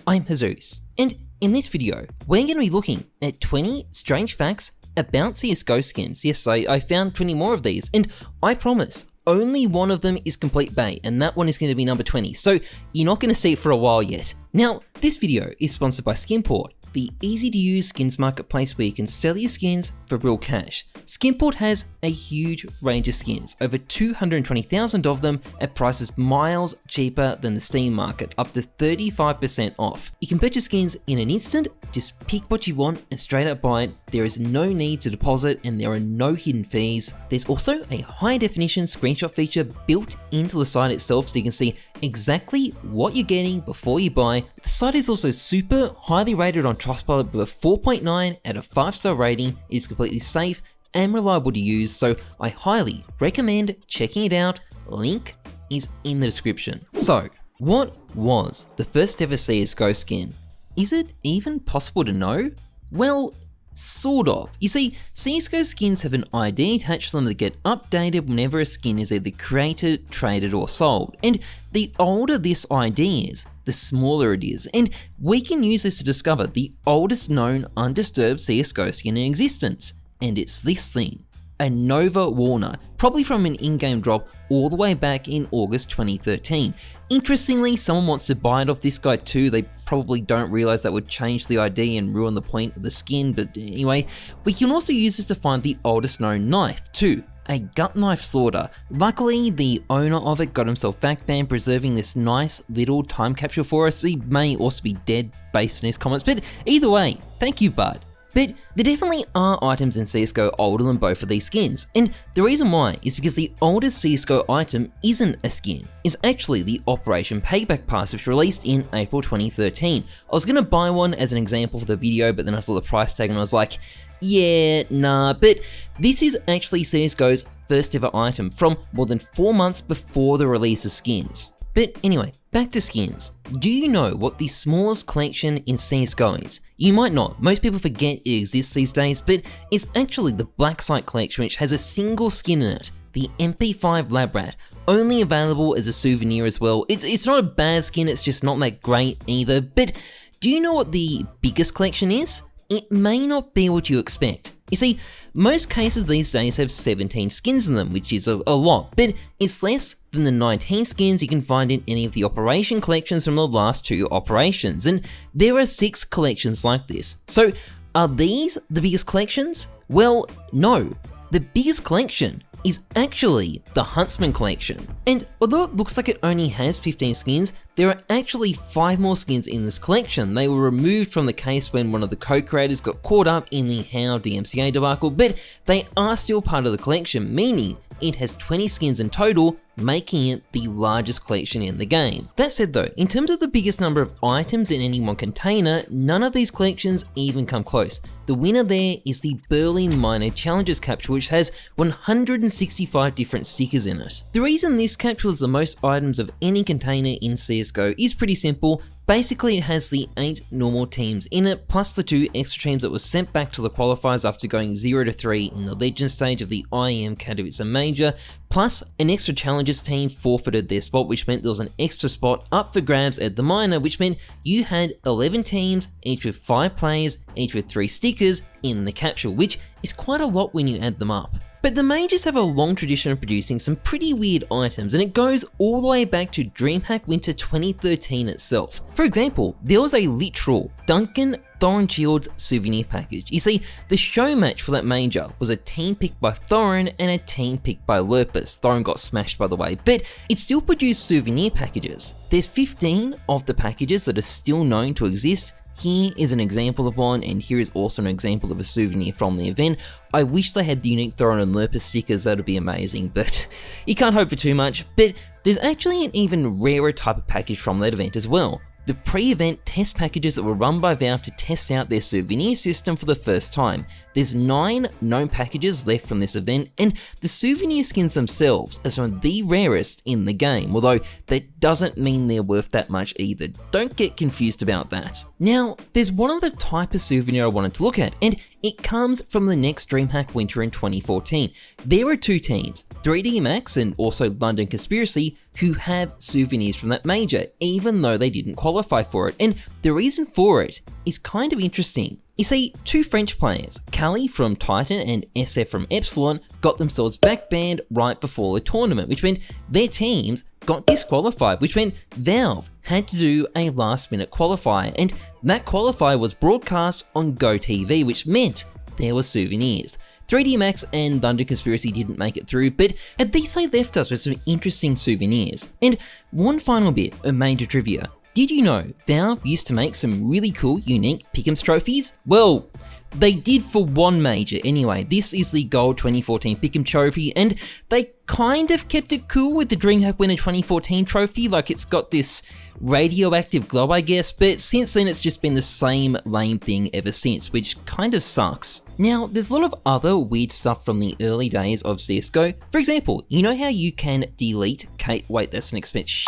I'm Heyzeus, and in this video, we're going to be looking at 20 strange facts about CSGO skins. Yes, I found 20 more of these, and I promise, only one of them is complete bait, and that one is going to be number 20, so you're not going to see it for a while yet. Now, this video is sponsored by Skinport, the easy-to-use skins marketplace where you can sell your skins for real cash. Skinport has a huge range of skins, over 220,000 of them at prices miles cheaper than the Steam market, up to 35% off. You can purchase skins in an instant, just pick what you want and straight up buy it. There is no need to deposit and there are no hidden fees. There's also a high definition screenshot feature built into the site itself so you can see exactly what you're getting before you buy. The site is also super highly rated on Trustpilot with a 4.9 out of 5-star rating. It is completely safe and reliable to use, so I highly recommend checking it out. Link is in the description. So, what was the first ever CSGO skin? Is it even possible to know? Well, sort of. You see, CSGO skins have an ID attached to them that get updated whenever a skin is either created, traded, or sold. And the older this ID is, the smaller it is. And we can use this to discover the oldest known undisturbed CSGO skin in existence. And it's this thing, a Nova Warner, probably from an in-game drop all the way back in August 2013. Interestingly, someone wants to buy it off this guy too. They probably don't realize that would change the ID and ruin the point of the skin, but anyway, we can also use this to find the oldest known knife too, a gut knife slaughter. Luckily, the owner of it got himself fact banned, preserving this nice little time capsule for us. He may also be dead based on his comments, but either way, thank you, bud. But there definitely are items in CSGO older than both of these skins, and the reason why is because the oldest CSGO item isn't a skin, it's actually the Operation Payback Pass, which released in April 2013. I was gonna buy one as an example for the video, but then I saw the price tag and I was like, yeah, nah, but this is actually CSGO's first ever item from more than 4 months before the release of skins. But anyway, back to skins. Do you know what the smallest collection in CSGO is? You might not, most people forget it exists these days, but it's actually the Black Site collection, which has a single skin in it, the MP5 Lab Rat, only available as a souvenir as well. It's not a bad skin, it's just not that great either, but do you know what the biggest collection is? It may not be what you expect. You see, most cases these days have 17 skins in them, which is a lot, but it's less than the 19 skins you can find in any of the Operation collections from the last 2 operations, and there are 6 collections like this. So, are these the biggest collections? Well, no. The biggest collection is actually the Huntsman collection. And although it looks like it only has 15 skins, there are actually 5 more skins in this collection. They were removed from the case when one of the co-creators got caught up in the HOW DMCA debacle, but they are still part of the collection, meaning it has 20 skins in total, making it the largest collection in the game. That said though, in terms of the biggest number of items in any one container, none of these collections even come close. The winner there is the Berlin Minor Challenges capsule, which has 165 different stickers in it. The reason this capsule is the most items of any container in CSGO is pretty simple. Basically, it has the 8 normal teams in it, plus the 2 extra teams that were sent back to the qualifiers after going 0-3 in the Legend stage of the IEM Katowice Major, plus an extra Challengers team forfeited their spot, which meant there was an extra spot up for grabs at the Minor, which meant you had 11 teams, each with 5 players, each with 3 stickers in the capsule, which is quite a lot when you add them up. But the Majors have a long tradition of producing some pretty weird items, and it goes all the way back to DreamHack Winter 2013 itself. For example, there was a literal Duncan Thorin Shields souvenir package. You see, the show match for that major was a team picked by Thorin and a team picked by Lurpus. Thorin got smashed, by the way, but it still produced souvenir packages. There's 15 of the packages that are still known to exist. Here is an example of one, and here is also an example of a souvenir from the event. I wish they had the unique Thorin and Lurpus stickers, that would be amazing, but you can't hope for too much. But there's actually an even rarer type of package from that event as well. The pre-event test packages that were run by Valve to test out their souvenir system for the first time. There's 9 known packages left from this event, and the souvenir skins themselves are some of the rarest in the game, although that doesn't mean they're worth that much either. Don't get confused about that. Now, there's one other type of souvenir I wanted to look at, and it comes from the next DreamHack Winter in 2014. There are 2 teams, 3D Max and also London Conspiracy, who have souvenirs from that major, even though they didn't qualify for it. And the reason for it is kind of interesting. You see, two French players, Kali from Titan and SF from Epsilon, got themselves back banned right before the tournament, which meant their teams got disqualified, which meant Valve had to do a last minute qualifier, and that qualifier was broadcast on GoTV, which meant there were souvenirs. 3D Max and Thunder Conspiracy didn't make it through, but at least they left us with some interesting souvenirs. And one final bit of major trivia. Did you know Valve used to make some really cool, unique Pick'ems trophies? Well, they did for one major anyway. This is the Gold 2014 Pick'em trophy, and they kind of kept it cool with the DreamHack Winner 2014 trophy, like it's got this radioactive glow, I guess, but since then it's just been the same lame thing ever since, which kind of sucks. Now, there's a lot of other weird stuff from the early days of CSGO. For example, you know how you can delete wait, that's an expense.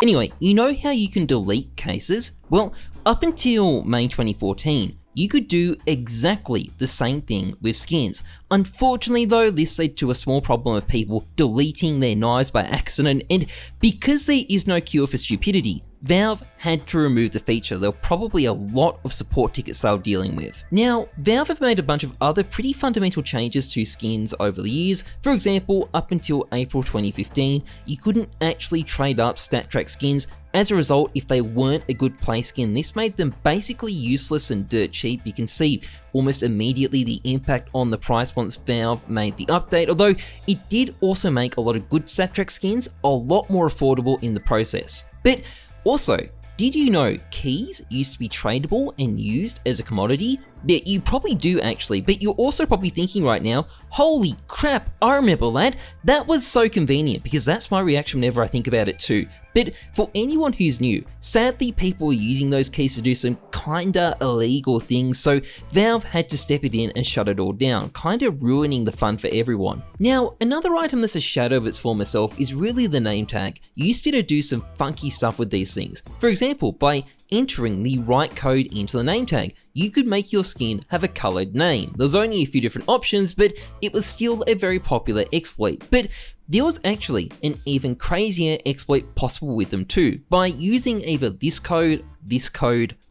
Anyway, you know how you can delete cases? Well, up until May 2014, you could do exactly the same thing with skins. Unfortunately though, this led to a small problem of people deleting their knives by accident, and because there is no cure for stupidity, Valve had to remove the feature. There were probably a lot of support tickets they were dealing with. Now, Valve have made a bunch of other pretty fundamental changes to skins over the years. For example, up until April 2015, you couldn't actually trade up StatTrack skins. As a result, if they weren't a good play skin, this made them basically useless and dirt cheap. You can see almost immediately the impact on the price once Valve made the update, although it did also make a lot of good StatTrack skins a lot more affordable in the process. But also, did you know keys used to be tradable and used as a commodity? Yeah, you probably do actually, but you're also probably thinking right now, holy crap, I remember that. That was so convenient, because that's my reaction whenever I think about it too. But for anyone who's new, sadly people were using those keys to do some kinda illegal things, so Valve had to step it in and shut it all down, kinda ruining the fun for everyone. Now, another item that's a shadow of its former self is really the name tag. You used to be able to do some funky stuff with these things. For example, by entering the right code into the name tag, you could make your skin have a colored name. There's only a few different options, but it was still a very popular exploit. But there was actually an even crazier exploit possible with them too. By using either this code,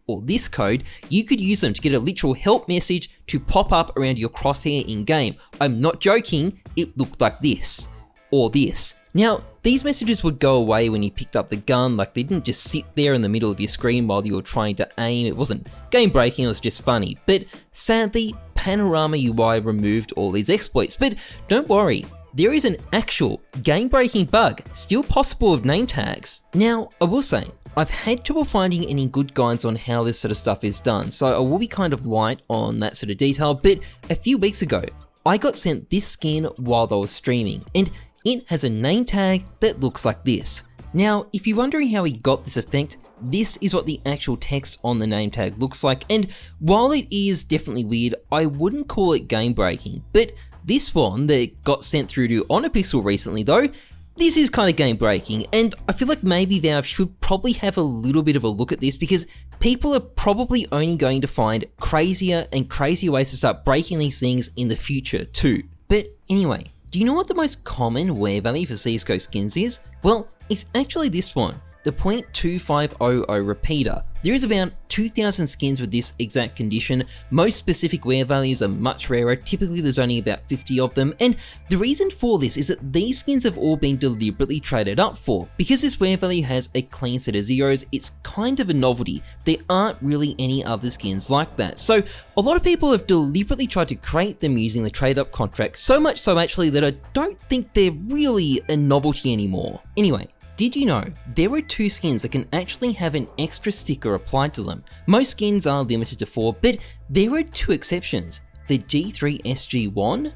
or this code, you could use them to get a literal help message to pop up around your crosshair in game. I'm not joking, it looked like this, or this. Now, these messages would go away when you picked up the gun, like they didn't just sit there in the middle of your screen while you were trying to aim. It wasn't game breaking, it was just funny. But sadly, Panorama UI removed all these exploits. But don't worry, there is an actual game breaking bug still possible of name tags. Now, I will say, I've had trouble finding any good guides on how this sort of stuff is done, so I will be kind of light on that sort of detail, but a few weeks ago, I got sent this skin while I was streaming, and it has a name tag that looks like this. Now, if you're wondering how he got this effect, this is what the actual text on the name tag looks like, and while it is definitely weird, I wouldn't call it game breaking, but this one that got sent through to Honor recently though, this is kind of game breaking, and I feel like maybe Valve should probably have a little bit of a look at this, because people are probably only going to find crazier and crazier ways to start breaking these things in the future too. But anyway, do you know what the most common wear value for CSGO skins is? Well, it's actually this one, the .2500 repeater. There is about 2,000 skins with this exact condition. Most specific wear values are much rarer, typically there's only about 50 of them, and the reason for this is that these skins have all been deliberately traded up for. Because this wear value has a clean set of zeros, it's kind of a novelty. There aren't really any other skins like that. So a lot of people have deliberately tried to create them using the trade up contract, so much so actually that I don't think they're really a novelty anymore. Anyway, did you know there are 2 skins that can actually have an extra sticker applied to them? Most skins are limited to 4, but there are 2 exceptions, the G3 SG1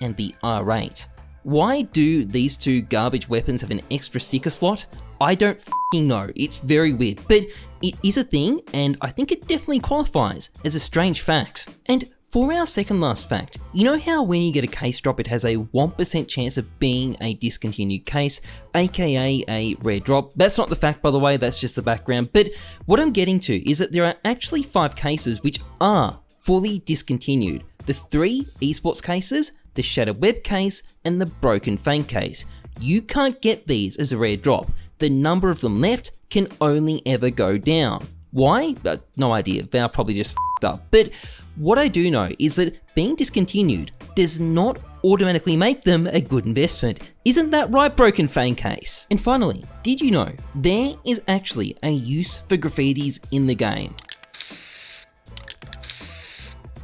and the R8. Why do these 2 garbage weapons have an extra sticker slot? I don't f***ing know, it's very weird, but it is a thing, and I think it definitely qualifies as a strange fact. And for our second last fact, you know how when you get a case drop it has a 1% chance of being a discontinued case, aka a rare drop? That's not the fact by the way, that's just the background, but what I'm getting to is that there are actually 5 cases which are fully discontinued. The 3 esports cases, the Shattered Web case, and the Broken Fang case. You can't get these as a rare drop. The number of them left can only ever go down. Why? No idea. Valve probably just f***ed up. But what I do know is that being discontinued does not automatically make them a good investment. Isn't that right, Broken Fang Case? And finally, did you know there is actually a use for graffitis in the game?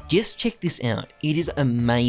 Just check this out. It is amazing.